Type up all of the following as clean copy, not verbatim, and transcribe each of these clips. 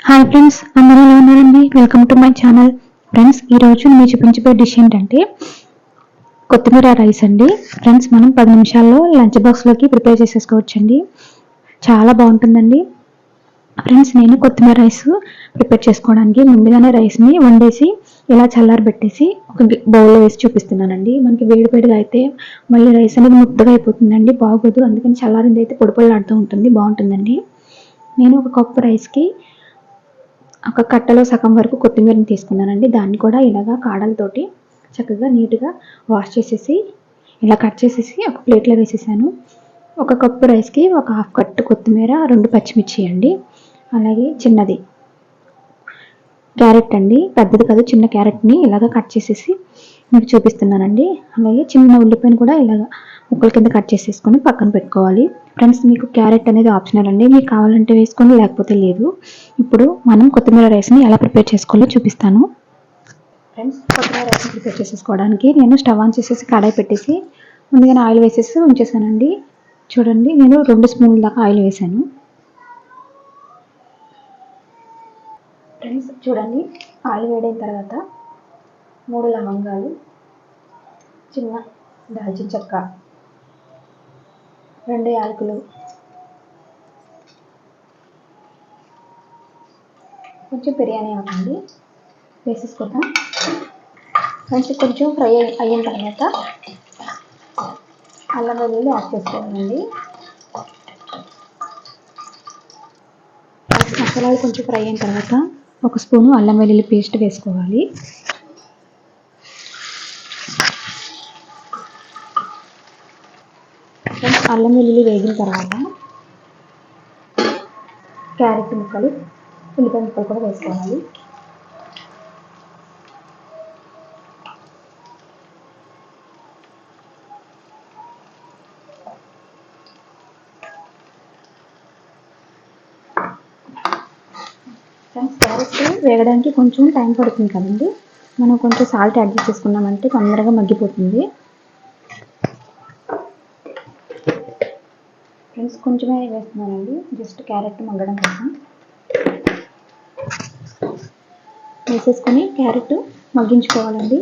Hi friends, అందరూ ఎలా ఉన్నారండి? Welcome to my channel. Friends, ఈరోజు నేను చూపించబోయే డిష్ ఏంటంటే కొత్తిమీర రైస్ అండి. ఫ్రెండ్స్, మనం 10 నిమిషాల్లో లంచ్ బాక్స్లోకి ప్రిపేర్ చేసేసుకోవచ్చండి. చాలా బాగుంటుందండి. ఫ్రెండ్స్, నేను కొత్తిమీర రైస్ ప్రిపేర్ చేసుకోవడానికి ముందుగానే రైస్ని వండేసి ఇలా చల్లారబెట్టేసి ఒక బౌల్లో వేసి చూపిస్తున్నానండి. మనకి వేడిగా అయితే మళ్ళీ రైస్ అనేది ముద్దగా అయిపోతుందండి, బాగోదు. అందుకని చల్లారింది అయితే పొడి పొడిలాడుతూ ఉంటుంది, బాగుంటుందండి. నేను ఒక కప్పు రైస్కి ఒక కట్టలో సగం వరకు కొత్తిమీరని తీసుకున్నానండి. దాన్ని కూడా ఇలాగా కాడలతోటి చక్కగా నీట్గా వాష్ చేసేసి ఇలా కట్ చేసేసి ఒక ప్లేట్లో వేసేసాను. ఒక కప్పు రైస్కి ఒక హాఫ్ కట్టు కొత్తిమీర, 2 పచ్చిమిర్చి అండి. అలాగే చిన్నది క్యారెట్ అండి, పెద్దది కాదు, చిన్న క్యారెట్ని ఇలాగ కట్ చేసేసి మీకు చూపిస్తున్నానండి. అలాగే చిన్న ఉల్లిపాయను కూడా ఇలాగ ముక్కల కింద కట్ చేసేసుకొని పక్కన పెట్టుకోవాలి. ఫ్రెండ్స్, మీకు క్యారెట్ అనేది ఆప్షనల్ అండి, మీకు కావాలంటే వేసుకొని లేకపోతే లేదు. ఇప్పుడు మనం కొత్తిమీర రైస్ని ఎలా ప్రిపేర్ చేసుకోవాలో చూపిస్తాను. ఫ్రెండ్స్, కొత్తిమీర రైస్ని ప్రిపేర్ చేసేసుకోవడానికి నేను స్టవ్ ఆన్ చేసేసి కడాయి పెట్టేసి ముందుగానే ఆయిల్ వేసేసి ఉంచేసానండి. చూడండి, నేను 2 స్పూన్ల దాకా ఆయిల్ వేసాను. ఫ్రెండ్స్, చూడండి, ఆయిల్ వేడైన తర్వాత 3 లవంగాలు, చిన్న దాల్చిన చెక్క, 2 యాలకులు, కొంచెం బిర్యానీ ఆకు అండి వేసేసుకుందాం. ఫ్రెండ్స్, కొంచెం ఫ్రై అయిన తర్వాత అల్లం వెల్లుల్లి యాడ్ చేసుకోవాలండి. మసాలాలు కొంచెం ఫ్రై అయిన తర్వాత 1 స్పూను అల్లం వెల్లుల్లి పేస్ట్ వేసుకోవాలి. అల్లం వెల్లుల్లి వేగిన తర్వాత క్యారెట్ ముక్కలు, ఉల్లిపాయ ముక్కలు కూడా వేసుకోవాలి. క్యారెట్ వేగడానికి కొంచెం టైం పడుతుంది కదండి, మనం కొంచెం సాల్ట్ యాడ్ చేసుకున్నామంటే తొందరగా మగ్గిపోతుంది. ఫ్రెండ్స్, కొంచెమే వేస్తున్నానండి, జస్ట్ క్యారెట్ మగ్గడం కోసం వేసేసుకొని క్యారెట్ మగ్గించుకోవాలండి.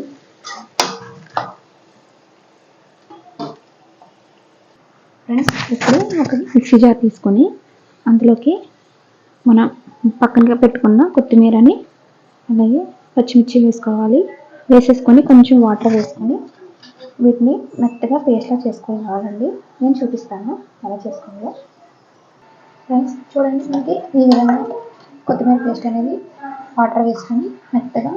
ఫ్రెండ్స్, ఇప్పుడు ఒక మిక్సీ జార్ తీసుకొని అందులోకి మనం పక్కనగా పెట్టుకున్న కొత్తిమీరని అలాగే పచ్చిమిర్చి వేసుకోవాలి. వేసేసుకొని కొంచెం వాటర్ వేసుకొని వీటిని మెత్తగా పేస్ట్లా చేసుకోవాలండి. నేను చూపిస్తాను ఎలా చేసుకోవాలో. ఫ్రెండ్స్, చూడండి, మనకి ఈ విధంగా కొత్తిమీర పేస్ట్ అనేది వాటర్ వేసుకొని మెత్తగా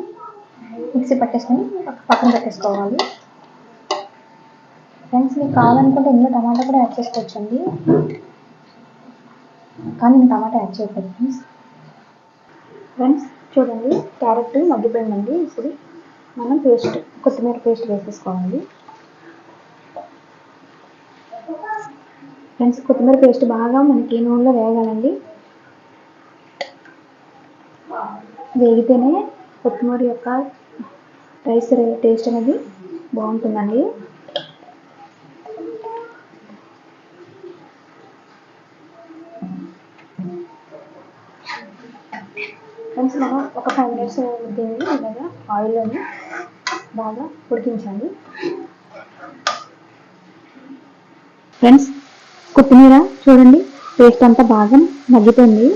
మిక్సీ పట్టేసుకొని పక్కన పెట్టేసుకోవాలి. ఫ్రెండ్స్, మీకు కావాలనుకుంటే ఇందులో టమాటా కూడా యాడ్ చేసుకోవచ్చండి, కానీ నేను టమాటా యాడ్ చేయలేదు. ఫ్రెండ్స్, చూడండి, క్యారెట్ మగ్గిపోయిందండి. ఇప్పుడు మనం కొత్తిమీర పేస్ట్ వేసేసుకోవాలి. ఫ్రెండ్స్, కొత్తిమీర పేస్ట్ బాగా మనకి నూనెలో వేగాలండి. వేగితేనే కొత్తిమీర యొక్క రైస్ టేస్ట్ అనేది బాగుంటుందండి. ఫ్రెండ్స్, మనం ఒక 5 మినిట్స్ దీన్ని ఇలాగా ఆయిల్లోని బాగా ఉడికించాలి. ఫ్రెండ్స్, కొత్తిమీర చూడండి, పేస్ట్ అంతా బాగా మగ్గిపోయింది.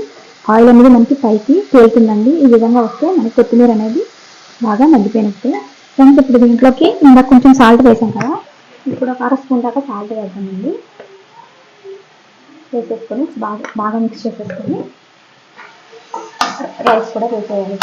ఆయిల్ అనేది మనకి పైకి తేలుతుందండి. ఈ విధంగా వస్తే మనకి కొత్తిమీర అనేది బాగా మగ్గిపోయినట్టే. ఫ్రెండ్స్, ఇప్పుడు దీంట్లోకి ఇందాక కొంచెం సాల్ట్ వేసాం కదా, ఇప్పుడు ఒక 1/2 స్పూన్ దాకా సాల్ట్ వేద్దామండి. వేసేసుకొని బాగా మిక్స్ చేసేసుకొని రైస్ కూడా వేసేయాలి.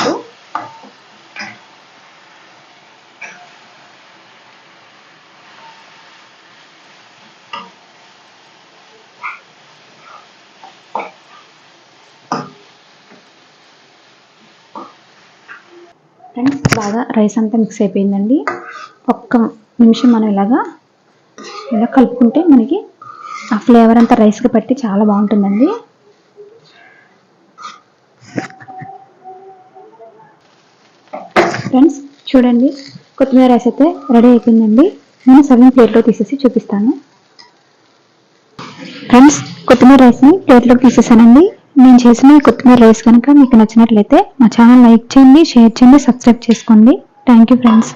ఫ్రెండ్స్, బాగా రైస్ అంతా మిక్స్ అయిపోయిందండి. ఒక్క నిమిషం మనం ఇలా కలుపుకుంటే మనకి ఆ ఫ్లేవర్ అంతా రైస్కి పట్టి చాలా బాగుంటుందండి. ఫ్రెండ్స్, చూడండి, కొత్తిమీర రైస్ అయితే రెడీ అయిపోయిందండి. నేను సర్వింగ్ ప్లేట్లో తీసేసి చూపిస్తాను. ఫ్రెండ్స్, కొత్తిమీర రైస్ని ప్లేట్లోకి తీసేసానండి. నేను చేసిన ఈ కొత్తిమీర రైస్ కనుక మీకు నచ్చినట్లయితే మా ఛానల్ లైక్ చేయండి, షేర్ చేయండి, సబ్స్క్రైబ్ చేసుకోండి. Thank you friends.